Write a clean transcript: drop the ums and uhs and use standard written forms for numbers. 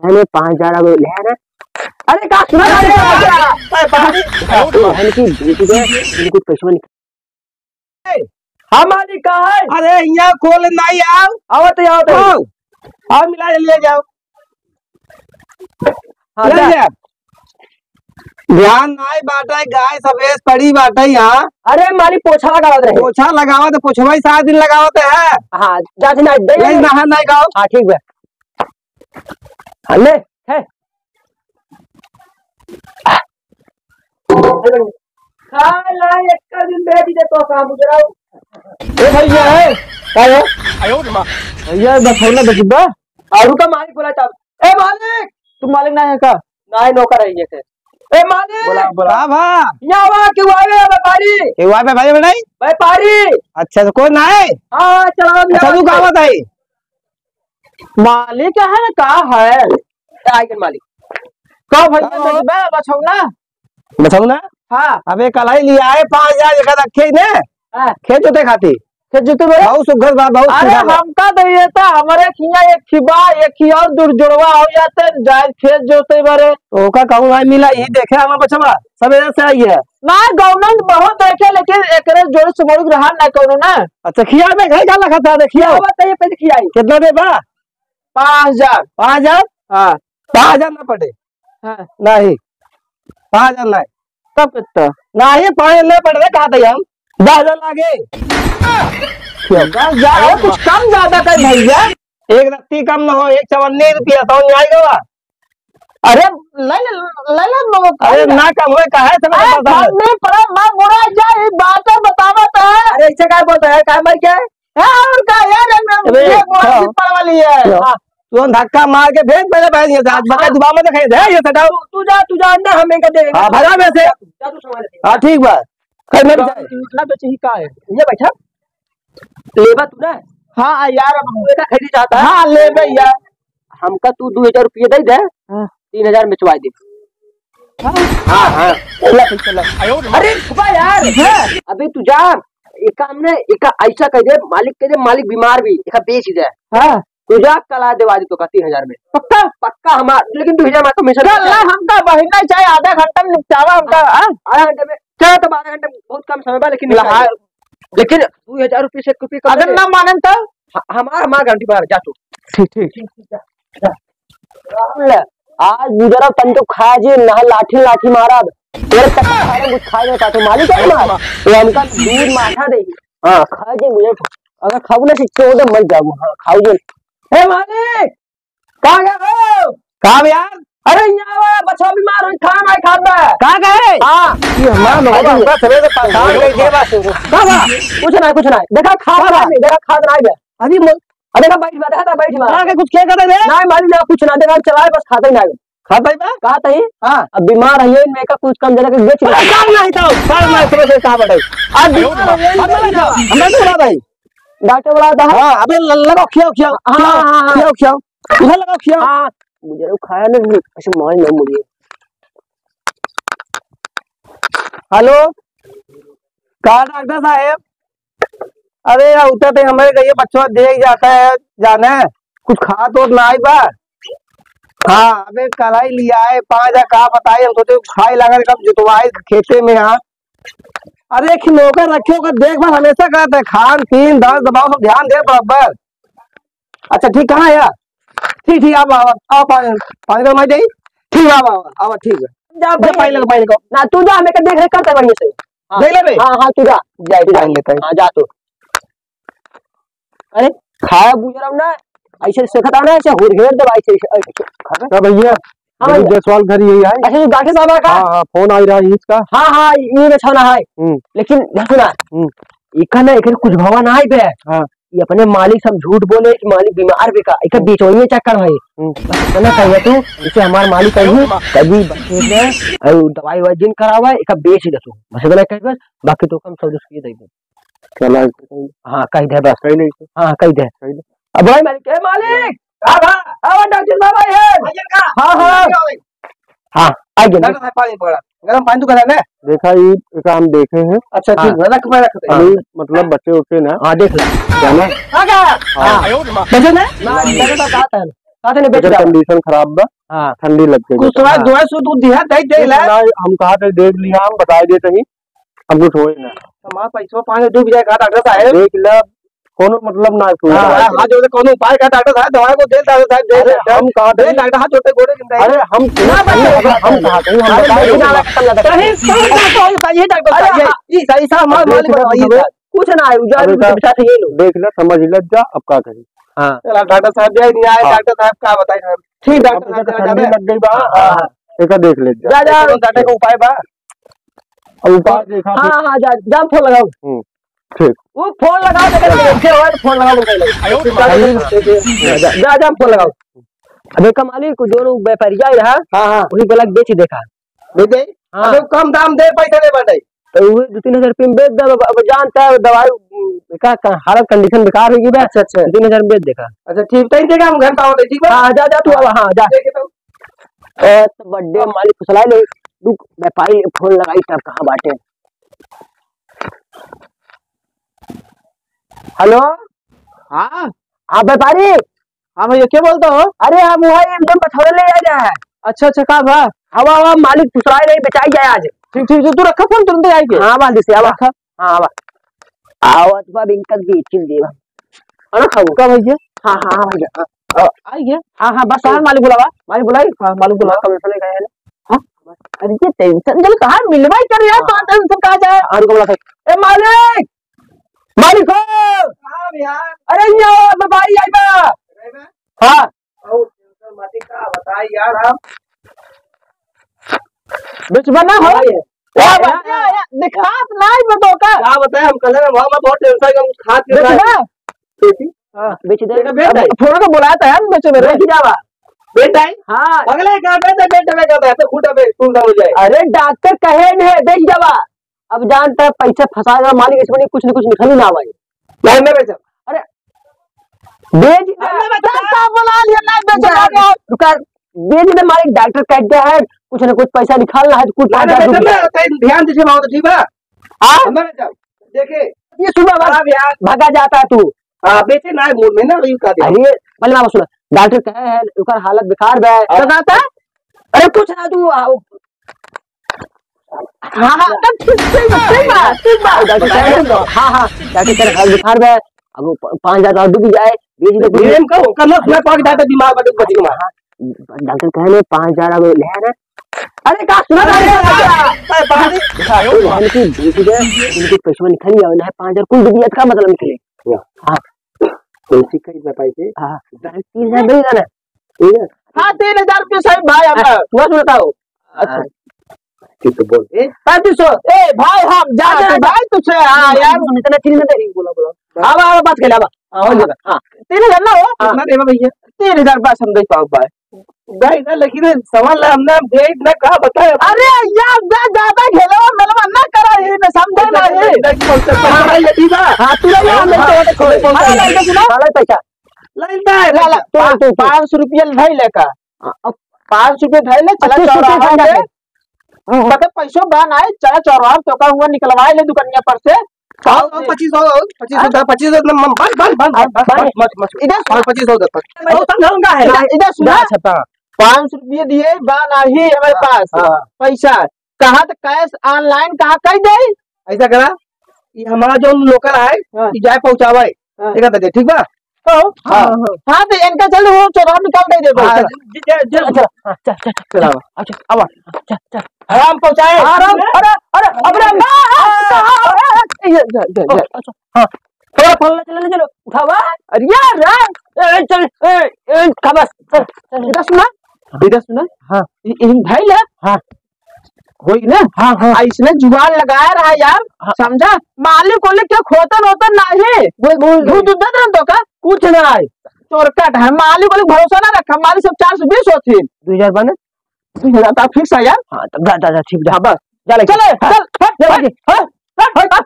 हमें 5,000 अगर ले ना। अरे का सुना कुछ पैसा नहीं। हाँ मालिक का है। अरे यहाँ खोल नहीं आओ तो आओ मिला ले जाओ। हाँ ले जा। ध्यान नहीं बाटा गाय सफेद पड़ी बाटा यहाँ। अरे मालिक पोछा लगावत रहे। पोछा लगावा तो पोछवा ही 7 दिन लगावत है। हाँ जाते ना नहीं नहा नहीं गाओ। हाँ ठीक है। हाँ ले है खाला एक दिन बैठ दे तो काम गुजराओ। ए भैया है क्या है आयो मां भैया बसौना बजिबा आरू का मालिक बोला था। ए मालिक तुम मालिक ना है का ना नौकर है ये से। ए मालिक बोला बोला भा यहाँ वा क्यों आए व्यापारी के वाई पे भाई बनाई व्यापारी। अच्छा तो कोई ना है। हाँ चलो अच्छा तू का बताई मालिक है ना का है आइकन मालिक का भैया बजिबा बसौना बसौना। हाँ अबे कलाई लिया है 5,000 जगह रखे ने खेत जोते खाती जुते मेरे बहुत सुघर बा बहुत। अरे हमका तो ये था हमारे खिया एक खिबा एक खिया और जुड़वा हो जाते जाए खेत जोते बारे ओका कहूं नहीं मिला ये देखे हमारा बचवा सवेरे से आई है ना गवर्नमेंट बहुत देखे लेकिन एकरे जोड़ से मोड़ रहा ना कोनो ना। अच्छा खिया में घर का लगा था देखिए बताइए पैसे खियाई कितना दे बा 5,000। 5,000 हाँ 5,000 ना पड़े हाँ नहीं 5,000 नहीं तब कितना नहीं 5,000 नहीं पड़े कहा था हम 10,000 लागे। कुछ कम ज्यादा कर भैया एक रत्ती कम न हो 154 रुपया तो नहीं आएगा। अरे ले अरे ना कम हो कहा है नहीं पड़ा मैं बुरा जाए बात बतावत है। अरे ऐसे क्या बोलता है क्या मर क्या है और का यार पड़ वाली है तू धक्का मार के भेज पहले बैठ गया बका दुबा में दिखाई दे ये सटाओ तू जा अंदर हमें का देंगे। हां भगा में से जा तू संभाल हां ठीक बा कहीं में इतना बेचे ही का है ये बैठा लेबा तू ना। हाँ यार अब हम का खरीद चाहता है। हाँ ले भैया हमका तू 2,000 रुपये दे दे 3,000 में चुवा दे। हाँ हाँ अरे यार अभी तू जा एक काम ने एक ऐसा कह दे मालिक बीमार भी एक बेच दे। हाँ तुझा कला देवा दी तो का 3,000 में पक्का हमार लेकिन 2,000 में तो मिशन हमका बहिना चाहे आधा घंटा में निपटावा हमका आधा घंटे में चाहे तो 12 घंटे बहुत कम समय बा लेकिन 2,000 रुपये से रुपये अगर ना माने तो हमार घंटी पर जा तू ठीक आज गुजरा तन तो खाए जे ना लाठी मारा तेरे तक कुछ खाए नहीं तो मालिक है ना वो हमका दूध माठा देगी। हाँ खाए जे मुझे अगर खाऊ ना सीखते हो तो मर जाऊँ। हाँ खाऊ जे हे मालिक कहाँ गए हो कहां यार। अरे यहाँ बच्चा बीमार हुई खाना नहीं खाता है कहां गए। हाँ ये हमारा लोग सवेरे से परेशान कर दिए बस कुछ नहीं देखा खाद नहीं अभी देखा बैठ कुछ क्या कर रहे नहीं मालिक ना कुछ ना देखा चलाए बस खाता ही नहीं खाता ही बा कहा था हां अब बीमार है मैं का कुछ कम जरा के बेच काम नहीं था सर मैं सुबह से कहां बैठे आज हमने तो बोला भाई डॉक्टर बोला था। हां अबे लगाओ खियाओ उधर लगाओ खियाओ। हां मुझे वो खाया नहीं ऐसे मान नहीं मुझे। हेलो कहा डॉक्टर साहब अरे उतर तो हमारे कहिए बच्चों देख जाता है जाना है कुछ खा तो ना आई बा। हाँ अबे कलाई लिया है 5,000 कहा बताई हम सोचे खाई लगा कब जुतवाई खेते में। हाँ अरे एक नौकर रखे होकर देखभाल हमेशा करते हैं खान पीन दर्द दबाव सब ध्यान दे बराबर। अच्छा ठीक कहाँ है यार ठीक आप आओ पानी का माई दे ठीक आओ ठीक है जा पानी को ना तू जा हमें का देख रेख करता है बढ़िया से देख ले भाई। हाँ तू जा जाए लेता है। हाँ जा तू अरे खाया बुझा ना ऐसे सेखता ना ऐसे हुरघेर दवाई से क्या भैया जयसवाल घर यही है। अच्छा ये डॉक्टर साहब का हाँ फोन आ रहा है इसका। हाँ ये में छाना है लेकिन सुना इका ना एक कुछ भवा ना है पे। हाँ ये अपने मालिक सब झूठ बोले कि मालिक बीमार भी का एक बेचोई में चक्कर है बस इतना कहिए तू इसे हमारे मालिक कहीं कभी बच्चे ने दवाई वाई जिन करावा एक बेच दे तू बस इतना कह बस बाकी तो कम सब किए देंगे चला। हाँ कह दे बस कहीं नहीं हाँ कह दे अब भाई मालिक है मालिक डॉक्टर साहब आए हैं। हाँ आ गया पानी पड़ा गरम पानी तो करा ना देखा ये काम देखे हैं। अच्छा ठीक है रख दे मतलब बच्चे उठे ना। हाँ देख ला क्या ना बच्चे ना साथ में बेच कंडीशन खराब बा। हां ठंडी लग गई कुछ जो है सो तू दिया दे दे ला हम कहा थे देख लिया हम बता देते ही अब कुछ होए ना हमारा पैसा पानी डूब जाएगा डॉक्टर साहब देख ले कोनो मतलब ना तू हां जो कोनो उपाय का डॉक्टर साहब दवाई को दे डॉक्टर साहब दे हम कहा थे डॉक्टर हाथ छोटे गोड़े गिनते अरे हम सुना हम कहा थे हम बताए कहीं ये डॉक्टर साहब ये सही सा माल बताइए कुछ ना है उजाड़ बिठा थे ये लो देख ले समझ ले जा अब क्या करें। हां चला डॉक्टर साहब जाए नहीं आए डॉक्टर साहब का बताइए ठीक डॉक्टर साहब ठंडी लग गई बा एक देख ले जा जा डॉक्टर का उपाय बा अब उपाय देखा हां हां जा फोन लगाओ ठीक वो फोन लगाओ फोन लगाओ जा जा फोन लगाओ अबे कमाली को दोनों व्यापारी जाए रहा हां हां वही गलत बेच देखा बेच दे अबे कम दाम दे पैसा दे बाटे तो वो 2-3 हजार रुपए में बेच दे अब जानता है दवाई का हालत कंडीशन बेकार होगी बे अच्छा 3 हजार में बेच देखा अच्छा ठीक तो जगह हम घर का होते ठीक है हां जा जा तू अब हां जा तो बर्थडे मालिक फुसला ले दुख व्यापारी फोन लगाई तब कहां बाटे हेलो हाँ हाँ व्यापारी हाँ भैया क्या बोलते हो अरे हम वहाँ एकदम पछोड़े ले जा है अच्छा अच्छा कहा भा हवा हवा मालिक पुसराए नहीं बेचाई जाए आज ठीक ठीक तू रखा फोन तुरंत आएगी हाँ बाल दिसे आवा हाँ आवा आवत बा बिंकत की चिल देवा अरे खाओ का भैया हाँ हाँ हाँ भैया आइए हाँ हाँ बस हाँ मालिक बुलावा मालिक बुलाई हाँ मालिक बुलावा कब चले गए हैं हाँ अरे ये टेंशन जल कहाँ मिलवा ही कर यार तो टेंशन कहाँ जाए और को बुला ए मालिक मालिक हो अरे व्यापारी आई बा हाँ मती का बताई यार हम बेचबना हो दिखात नहीं बतो का क्या बताए हम कल वहां में बहुत टेंशन हम खात के बेचना बेच दे फोन को बुलाया था हम बेच मेरे बेच जावा बेटा हां अगले का बेटे बेटे में कहता है तो खूटा पे तुम हो जाए अरे डॉक्टर कहे नहीं बेच जावा अब जानता है पैसे फंसाएगा मालिक इसमें कुछ न कुछ निकल ही ना आवे नहीं मैं बेच अरे बेच का बुला लिया नहीं बेचना रुका बेच दे मालिक डॉक्टर कह दिया है कुछ न कुछ पैसा निकालना है कुछ ध्यान दीजिए बाबू ठीक है हां देखे ये सुबह भागा जाता है तू बेचे ना मूड में ना वही का दे अरे पहले बाबू सुन डॉक्टर कहे है उसका हालत बेकार है बताता अरे कुछ ना तू हां हां ठीक बात डॉक्टर हां हां डॉक्टर कहे हालत बेकार है अब 5000 और डूब जाए बेच दे प्रेम को कल मैं पाक जाता दिमाग में बच गया डॉक्टर कहे 5000 अब ले ना अरे का सुना इनके पैसा निकल गया ना 5000 कुल डूब गया का मतलब निकले हां पैसे का पैसे हां 3000 मिल गया ना हां 3000 रुपए सही भाई हम तू बताओ अच्छा ठीक तो बोल ए 3500 ए भाई हम जा भाई तुझसे हां यार इतना चिल में दे बोला अब बात कर ले अब हो जाएगा हां 3000 ना हो कितना देवा भैया 3000 बस हम दे पाओ भाई भाई ना लेकिन सवाल हमने डेट ना कहा बताया अरे यार ज्यादा खेलो मतलब ना करा ये ना समझे ना ये ठीक है हां तू ले हम तो पैसा ले तो 500 रुपया भाई लेका अब 500 रुपया भाई ले चला चौराहा पता पैसो बन आए चला चौराहा तो का हुआ निकलवाए ले दुकानिया पर से 2500 इधर सुना 500 रुपये दिए बान ही हमारे पास पैसा कहा तो कैश ऑनलाइन कहा कर दे ऐसा करा ये हमारा जो लोकल है जाए पहुंचावे ठीक बा हाँ तो इनका चल वो चौराहा निकाल दे आराम पहुंचाए थोड़ा फोन चलो उठावा अरे यार चल इधर सुना हाँ भाई ले हाँ होई ना हाँ हाँ इसने जुगाड़ लगाया रहा यार समझा मालिक को लेके खोतन होतन नहीं दूध तो का कुछ ना है चोरकट है मालिक को भरोसा ना रखा मालिक सब 420 होती 2000 बने 2000 फिक्स है यार हाँ तब ठीक है बस चले चल